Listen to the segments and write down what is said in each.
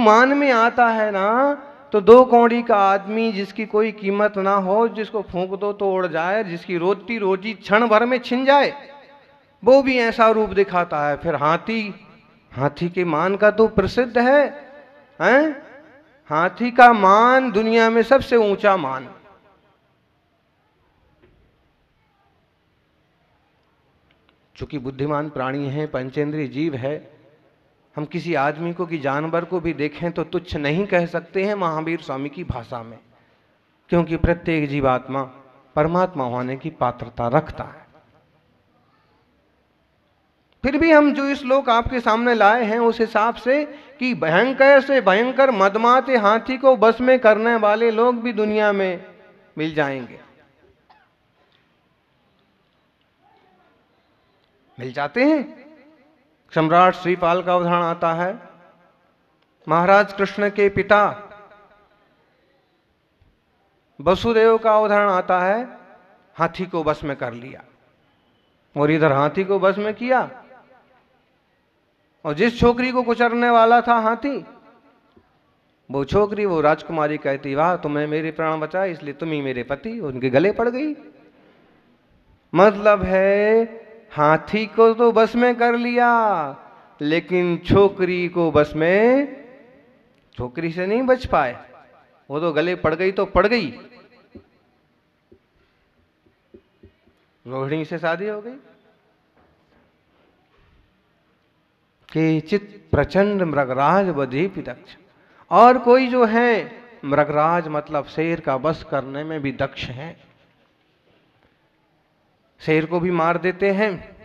मान में आता है ना, तो 2 कौड़ी का आदमी जिसकी कोई कीमत ना हो, जिसको फूंक दो तो उड़ जाए, जिसकी रोटी रोजी क्षण भर में छिन जाए, वो भी ऐसा रूप दिखाता है। फिर हाथी, हाथी के मान का तो प्रसिद्ध है, हैं? हाथी का मान दुनिया में सबसे ऊंचा मान। चूंकि बुद्धिमान प्राणी है, पंचेंद्रिय जीव है, हम किसी आदमी को कि जानवर को भी देखें तो तुच्छ नहीं कह सकते हैं महावीर स्वामी की भाषा में, क्योंकि प्रत्येक जीवात्मा परमात्मा होने की पात्रता रखता है। फिर भी हम जो श्लोक आपके सामने लाए हैं उस हिसाब से कि भयंकर से भयंकर मदमाते हाथी को बस में करने वाले लोग भी दुनिया में मिल जाएंगे, मिल जाते हैं। सम्राट श्रीपाल का उदाहरण आता है, महाराज कृष्ण के पिता वसुदेव का उदाहरण आता है, हाथी को बस में कर लिया, और इधर हाथी को बस में किया, और जिस छोकरी को कुचरने वाला था हाथी, वो छोकरी, वो राजकुमारी कहती, वाह तुमने मेरे प्राण बचाए इसलिए तुम ही मेरे पति, उनके गले पड़ गई। मतलब है हाथी को तो बस में कर लिया, लेकिन छोकरी को बस में, छोकरी से नहीं बच पाए, वो तो गले पड़ गई तो पड़ गई। रोहिणी से शादी हो गई। केचित प्रचंड मृगराज बधीपि दक्ष, और कोई जो है मृगराज मतलब शेर का बस करने में भी दक्ष है, शेर को भी मार देते हैं।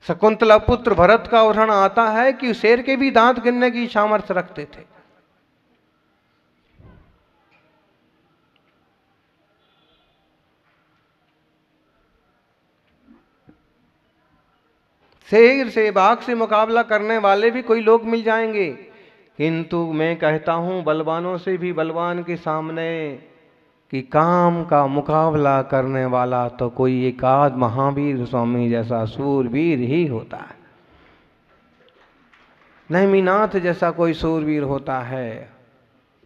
शकुंतला पुत्र भरत का उदाहरण आता है कि शेर के भी दांत गिनने की सामर्थ्य रखते थे। शेर से, बाघ से मुकाबला करने वाले भी कोई लोग मिल जाएंगे, किंतु मैं कहता हूं बलवानों से भी बलवान के सामने कि काम का मुकाबला करने वाला तो कोई एकाध महावीर स्वामी जैसा सूरवीर ही होता है, नेमिनाथ जैसा कोई सूरवीर होता है।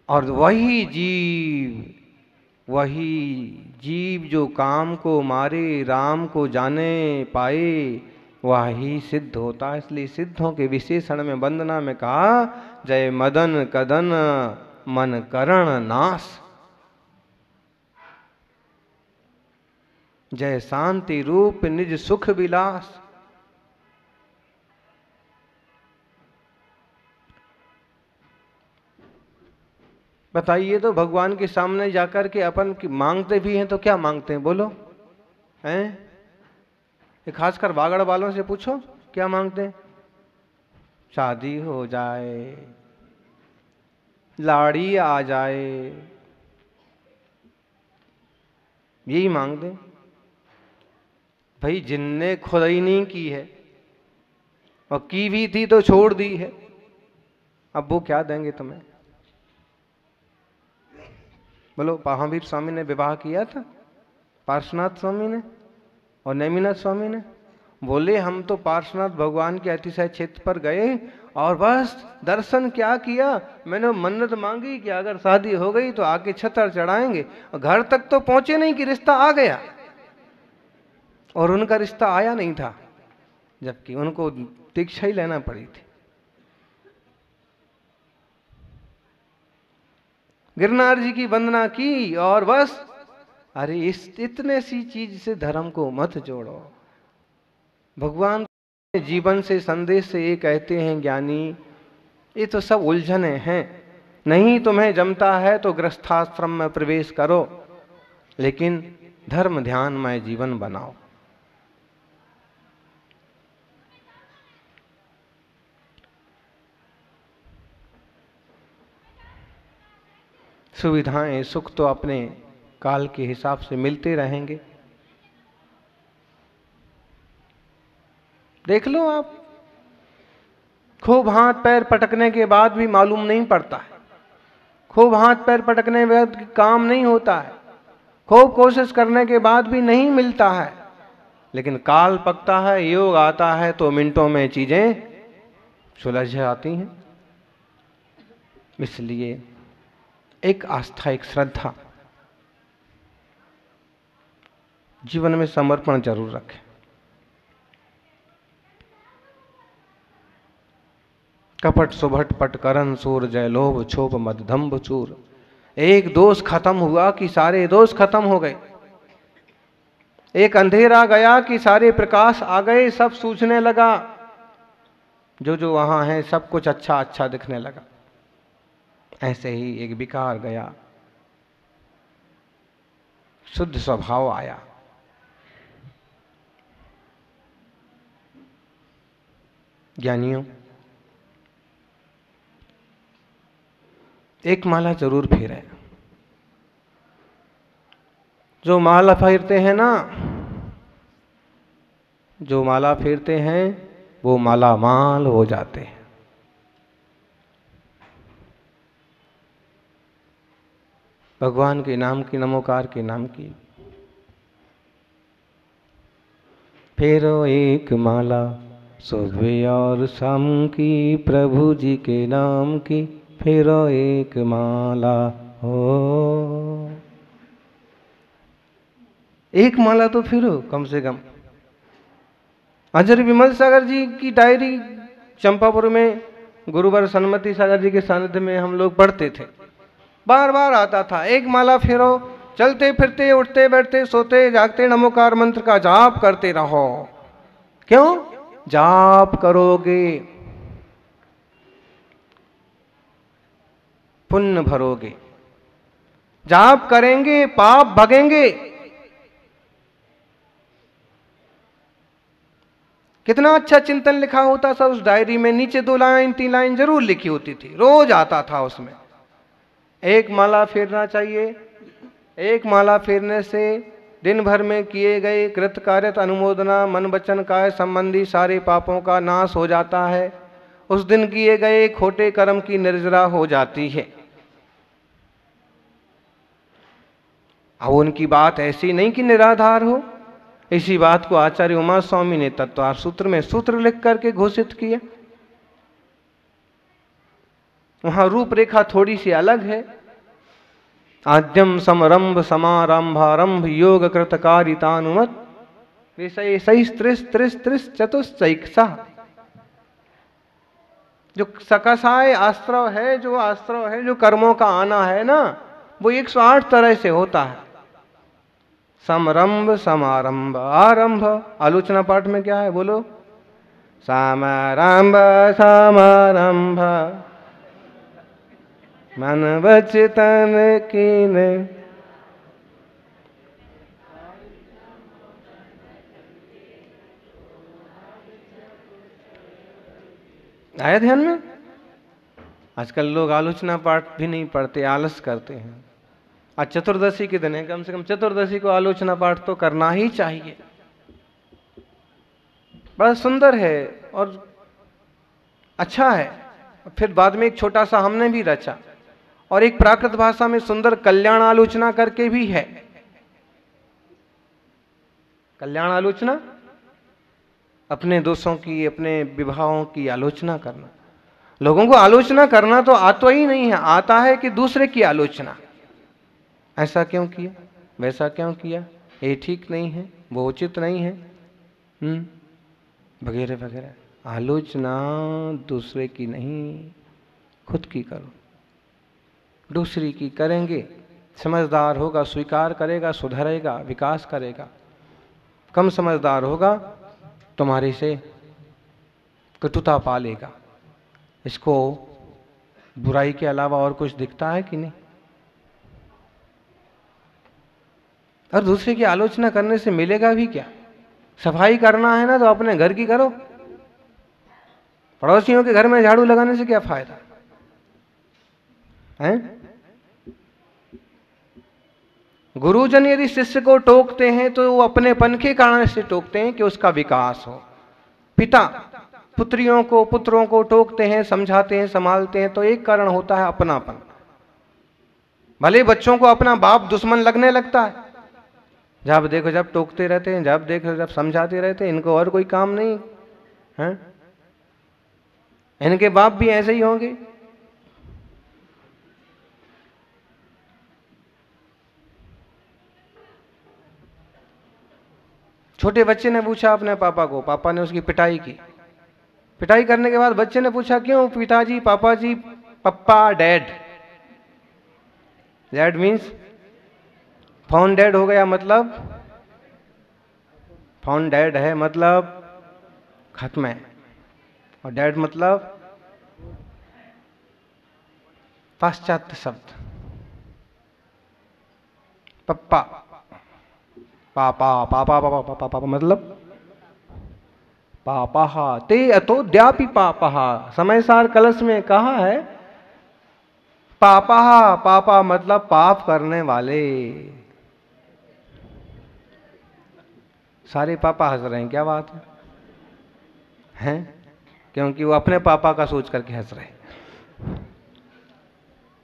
और वही जीव जो काम को मारे, राम को जाने पाए, वही सिद्ध होता है। इसलिए सिद्धों के विशेषण में वंदना में कहा, जय मदन कदन मन करण नाश, जय शांति रूप निज सुख विलास। बताइए तो भगवान के सामने जाकर के अपन की मांगते भी हैं तो क्या मांगते हैं, बोलो हैं? खासकर बागड़ वालों से पूछो क्या मांगते हैं। शादी हो जाए, लाड़ी आ जाए, यही मांगते। भाई जिनने खुदाई नहीं की है और की भी थी तो छोड़ दी है, अब वो क्या देंगे तुम्हें? बोलो, महावीर स्वामी ने विवाह किया था, पार्श्वनाथ स्वामी ने और नेमिनाथ स्वामी ने। बोले हम तो पार्श्वनाथ भगवान के अतिशय क्षेत्र पर गए और बस दर्शन क्या किया, मैंने मन्नत मांगी कि अगर शादी हो गई तो आके छतर चढ़ाएंगे, और घर तक तो पहुंचे नहीं कि रिश्ता आ गया, और उनका रिश्ता आया नहीं था, जबकि उनको दीक्षा ही लेना पड़ी थी। गिरनार जी की वंदना की और बस, अरे इतने सी चीज से धर्म को मत जोड़ो। भगवान जीवन से, संदेश से ये कहते हैं ज्ञानी, ये तो सब उलझने हैं, नहीं तुम्हें जमता है तो गृहस्थाश्रम में प्रवेश करो, लेकिन धर्म ध्यानमय जीवन बनाओ। सुविधाएं, सुख तो अपने काल के हिसाब से मिलते रहेंगे। देख लो आप, खूब हाथ पैर पटकने के बाद भी मालूम नहीं पड़ता है, खूब हाथ पैर पटकने के बाद काम नहीं होता है, खूब कोशिश करने के बाद भी नहीं मिलता है, लेकिन काल पकता है, योग आता है तो मिनटों में चीजें सुलझ आती हैं। इसलिए एक आस्था, एक श्रद्धा, जीवन में समर्पण जरूर रखें। कपट सुभट पट करन सूर, जय लोभ क्षोभ मद दंभ चूर। एक दोष खत्म हुआ कि सारे दोष खत्म हो गए। एक अंधेरा गया कि सारे प्रकाश आ गए, सब सूझने लगा। जो जो वहां है सब कुछ अच्छा अच्छा दिखने लगा। ऐसे ही एक विकार गया, शुद्ध स्वभाव आया। ज्ञानियों, एक माला जरूर फेरे। जो माला फेरते हैं ना, जो माला फेरते हैं वो माला माल हो जाते हैं। भगवान के नाम की, नमोकार के नाम की फेरो एक माला, सुबह और शाम की, प्रभु जी के नाम की फेरो एक माला हो। एक माला तो फिरो कम से कम। आचार्य विमल सागर जी की डायरी चंपापुर में गुरुवर सन्मति सागर जी के सानिध्य में हम लोग पढ़ते थे। बार बार आता था, एक माला फेरो, चलते फिरते उठते बैठते सोते जागते नमोकार मंत्र का जाप करते रहो। क्यों? जाप करोगे पुण्य भरोगे, जाप करेंगे पाप भगेंगे। कितना अच्छा चिंतन लिखा होता था उस डायरी में, नीचे 2 लाइन 3 लाइन जरूर लिखी होती थी, रोज आता था उसमें। एक माला फेरना चाहिए। एक माला फेरने से दिन भर में किए गए कृत कार्यत अनुमोदना मन वचन काय संबंधी सारे पापों का नाश हो जाता है। उस दिन किए गए खोटे कर्म की निर्जरा हो जाती है। अब उनकी बात ऐसी नहीं कि निराधार हो। इसी बात को आचार्य उमा स्वामी ने तत्वार सूत्र में सूत्र लिख करके घोषित किया। वहां रूपरेखा थोड़ी सी अलग है। आद्यम समरंभ समारंभारंभ योग कृतकारितानुमत विषय सही त्रिस त्रिस त्रिस चतुश्चैकसा। जो सकसाय आश्रव है, जो आश्रव है, जो कर्मों का आना है ना, वो 108 तरह से होता है। समरंभ समारंभ आरंभ, आलोचना पाठ में क्या है बोलो? समारंभ समारंभ मन वचन कीन। आया ध्यान में? आजकल लोग आलोचना पाठ भी नहीं पढ़ते, आलस करते हैं। आज चतुर्दशी के दिन है, कम से कम चतुर्दशी को आलोचना पाठ तो करना ही चाहिए। बड़ा सुंदर है और अच्छा है। फिर बाद में एक छोटा सा हमने भी रचा और एक प्राकृत भाषा में सुंदर कल्याण आलोचना करके भी है। कल्याण आलोचना, अपने दोषों की, अपने विभागों की आलोचना करना। लोगों को आलोचना करना तो आता ही नहीं है, आता है कि दूसरे की आलोचना। ऐसा क्यों किया, वैसा क्यों किया, ये ठीक नहीं है, वो उचित नहीं है, वगैरह वगैरह। आलोचना दूसरे की नहीं, खुद की करो। दूसरी की करेंगे, समझदार होगा, स्वीकार करेगा, सुधरेगा, विकास करेगा। कम समझदार होगा, तुम्हारे से कटुता पालेगा। इसको बुराई के अलावा और कुछ दिखता है कि नहीं? और दूसरे की आलोचना करने से मिलेगा भी क्या? सफाई करना है ना तो अपने घर की करो, पड़ोसियों के घर में झाड़ू लगाने से क्या फायदा है? गुरुजन यदि शिष्य को टोकते हैं तो वो अपनेपन के कारण से टोकते हैं कि उसका विकास हो। पिता पुत्रियों को, पुत्रों को टोकते हैं, समझाते हैं, संभालते हैं तो एक कारण होता है अपनापन। भले बच्चों को अपना बाप दुश्मन लगने लगता है, जब देखो जब टोकते रहते हैं, जब देखो जब समझाते रहते हैं, इनको और कोई काम नहीं है। इनके बाप भी ऐसे ही होंगे। छोटे बच्चे ने पूछा अपने पापा को, पापा ने उसकी पिटाई की। पिटाई करने के बाद बच्चे ने पूछा, क्यों पिताजी, पापा जी, पप्पा, dad. Dad means found dad हो गया, मतलब फाउंड डैड है मतलब खत्म है, और डैड मतलब पाश्चात्य शब्द। पप्पा, पापा, पापा, पापा, पापा, पापा मतलब पापा ते अतोद्यापि पापा। समय सार कलश में कहा है पापा, पापा मतलब पाप करने वाले। सारे पापा हंस रहे हैं, क्या बात है हैं? क्योंकि वो अपने पापा का सोच करके हंस रहे हैं।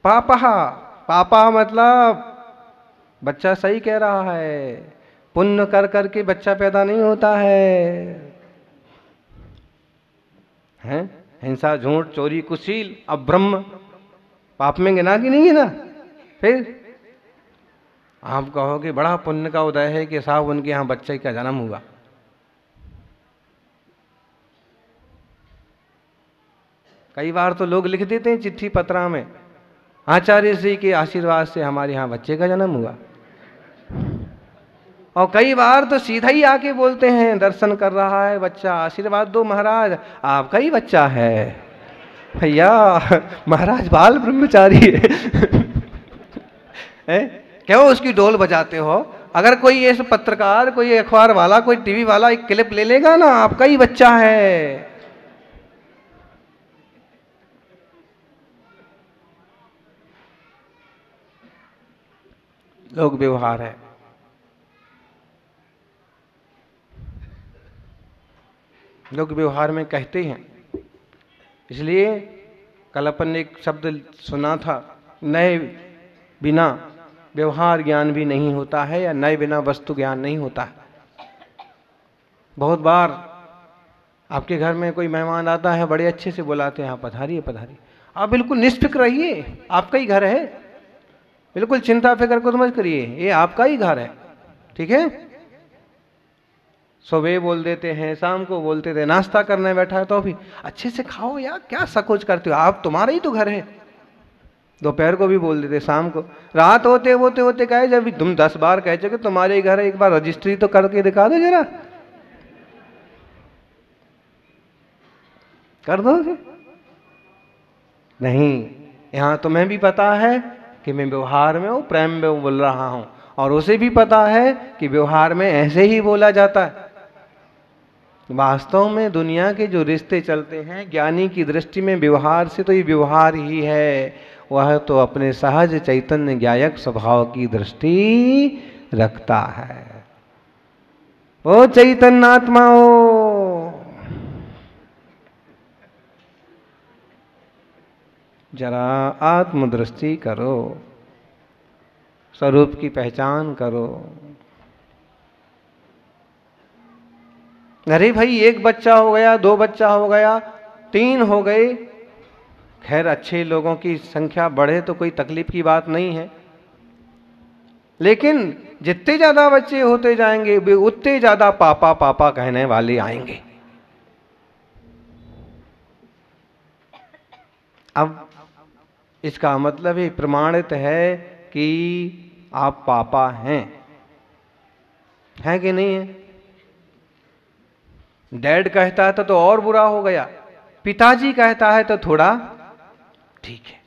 पापा, पापा मतलब बच्चा सही कह रहा है, पुण्य कर करके बच्चा पैदा नहीं होता है, हैं? हिंसा, झूठ, चोरी, कुशील, अब ब्रह्म पाप में गिना कि नहीं गिना? फिर आप कहोगे बड़ा पुण्य का उदय है कि साहब उनके यहाँ बच्चे का जन्म हुआ। कई बार तो लोग लिख देते हैं चिट्ठी पत्रा में, आचार्य जी के आशीर्वाद से हमारे यहाँ बच्चे का जन्म हुआ। और कई बार तो सीधा ही आके बोलते हैं, दर्शन कर रहा है बच्चा, आशीर्वाद दो महाराज, आपका ही बच्चा है। भैया महाराज बाल ब्रह्मचारी है क्यों उसकी डोल बजाते हो? अगर कोई ऐसे पत्रकार, कोई अखबार वाला, कोई टीवी वाला एक क्लिप ले लेगा ना, आपका ही बच्चा है। लोक व्यवहार है। लोक व्यवहार में कहते हैं, इसलिए कल अपन ने एक शब्द सुना था, नए बिना व्यवहार ज्ञान भी नहीं होता है, या नए बिना वस्तु ज्ञान नहीं होता है। बहुत बार आपके घर में कोई मेहमान आता है, बड़े अच्छे से बुलाते हैं, आप पधारिए पधारिए, आप बिल्कुल निष्फिक्र रहिए, आपका ही घर है, बिल्कुल चिंता फिक्र को मत करिए, ये आपका ही घर है, ठीक है। सुबह बोल देते हैं, शाम को बोलते थे, नाश्ता करने बैठा है तो भी अच्छे से खाओ यार, क्या संकोच करते हो, आप तुम्हारा ही तो घर है। दोपहर को भी बोल देते, शाम को, रात होते होते होते कहे, जब तुम 10 बार कह चुके तुम्हारे ही घर है, एक बार रजिस्ट्री तो करके दिखा दो जरा, कर दोगे? नहीं, यहां तुम्हें भी पता है कि मैं व्यवहार में हूं, प्रेम में बोल रहा हूं, और उसे भी पता है कि व्यवहार में ऐसे ही बोला जाता है। वास्तव में दुनिया के जो रिश्ते चलते हैं ज्ञानी की दृष्टि में व्यवहार से तो ये व्यवहार ही है, वह तो अपने सहज चैतन्य ज्ञायक स्वभाव की दृष्टि रखता है। ओ चैतन्य आत्माओं, जरा आत्मदृष्टि करो, स्वरूप की पहचान करो। अरे भाई, एक बच्चा हो गया, 2 बच्चा हो गया, 3 हो गए, खैर अच्छे लोगों की संख्या बढ़े तो कोई तकलीफ की बात नहीं है, लेकिन जितने ज्यादा बच्चे होते जाएंगे वे उतने ज्यादा पापा पापा कहने वाले आएंगे। अब इसका मतलब ही प्रमाणित है कि आप पापा हैं, है कि नहीं है? डैड कहता है तो और बुरा हो गया, पिताजी कहता है तो थोड़ा ठीक है।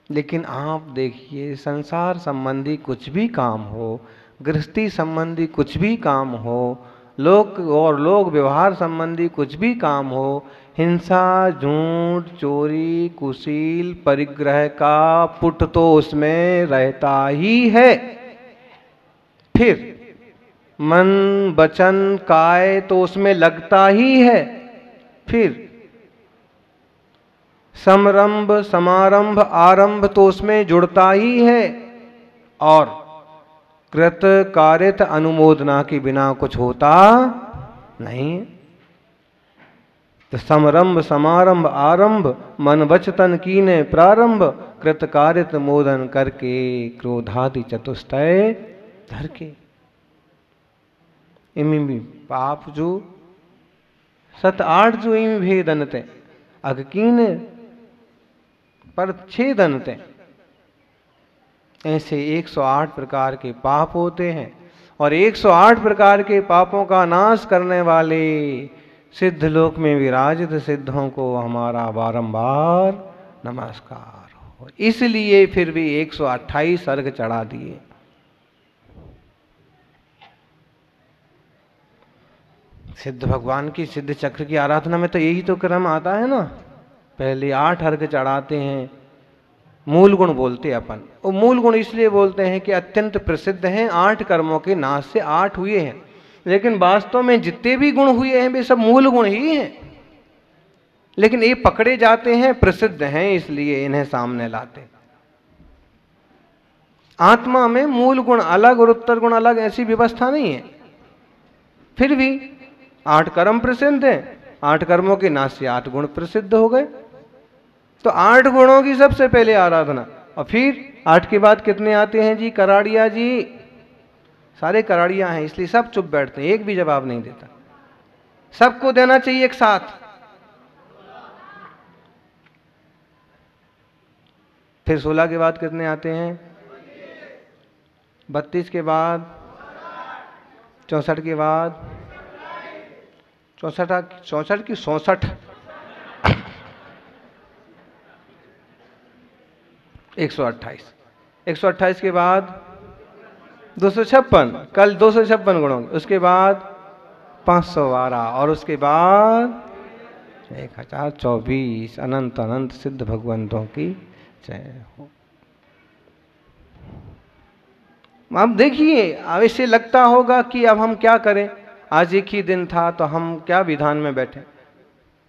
लेकिन आप देखिए, संसार संबंधी कुछ भी काम हो, गृहस्थी संबंधी कुछ भी काम हो, लोक व्यवहार संबंधी कुछ भी काम हो, हिंसा, झूठ, चोरी, कुशील, परिग्रह का पुट तो उसमें रहता ही है। फिर मन, वचन, काय तो उसमें लगता ही है। फिर समरंभ, समारंभ, आरंभ तो उसमें जुड़ता ही है। और कृत कारित अनुमोदना के बिना कुछ होता नहीं। तो समरंभ, समारंभ, आरंभ, मन वचन कीने प्रारंभ, कृत कारित मोदन करके क्रोधादि चतुष्टय धर के इमी भी पाप जो 7-8 जो इमी भेदनते अगकीन पर 6 दनते। ऐसे 108 प्रकार के पाप होते हैं और 108 प्रकार के पापों का नाश करने वाले सिद्ध लोक में विराजित सिद्धों को हमारा बारंबार नमस्कार हो। इसलिए फिर भी 128 अर्घ चढ़ा दिए। सिद्ध भगवान की सिद्ध चक्र की आराधना में तो यही तो क्रम आता है ना। पहले 8 अर्घ चढ़ाते हैं, मूल गुण बोलते अपन। और मूल गुण इसलिए बोलते हैं कि अत्यंत प्रसिद्ध हैं, 8 कर्मों के नाश से 8 हुए हैं, लेकिन वास्तव में जितने भी गुण हुए हैं वे सब मूल गुण ही हैं, लेकिन ये पकड़े जाते हैं, प्रसिद्ध हैं, इसलिए इन्हें सामने लाते। आत्मा में मूल गुण अलग और उत्तर गुण अलग ऐसी व्यवस्था नहीं है। फिर भी 8 कर्म प्रसिद्ध हैं, 8 कर्मों के नाश से 8 गुण प्रसिद्ध हो गए। तो 8 गुणों की सबसे पहले आराधना, और फिर 8 के बाद कितने आते हैं जी? कराड़िया जी, सारे कराड़िया हैं, इसलिए सब चुप बैठते हैं, एक भी जवाब नहीं देता। सबको देना चाहिए एक साथ। फिर 16 के बाद कितने आते हैं? 32 के बाद, 64 के बाद, 64 की 64, 128, 128 के बाद 256, कल 256 गुणों, उसके बाद 512 और उसके बाद 1024। अनंत अनंत सिद्ध भगवंतों की जय हो। अब देखिए, अब इससे लगता होगा कि अब हम क्या करें, आज एक ही दिन था तो हम क्या विधान में बैठे।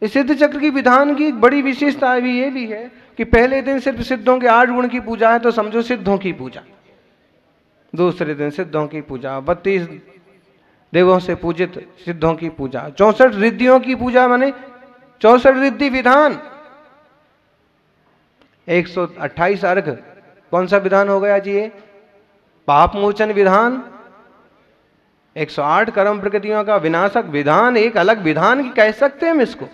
इस सिद्ध चक्र की विधान की एक बड़ी विशेषता भी ये भी है कि पहले दिन सिर्फ सिद्धों के 8 गुण की पूजा है तो समझो सिद्धों की पूजा। दूसरे दिन सिद्धों की पूजा, 32 देवों से पूजित सिद्धों की पूजा, 64 रिद्धियों की पूजा, माने 64 रिद्धि विधान, 128 अर्घ। कौन सा विधान हो गया जी? ये पाप मोचन विधान, 108 कर्म प्रकृतियों का विनाशक विधान, एक अलग विधान की कह सकते हैं हम इसको।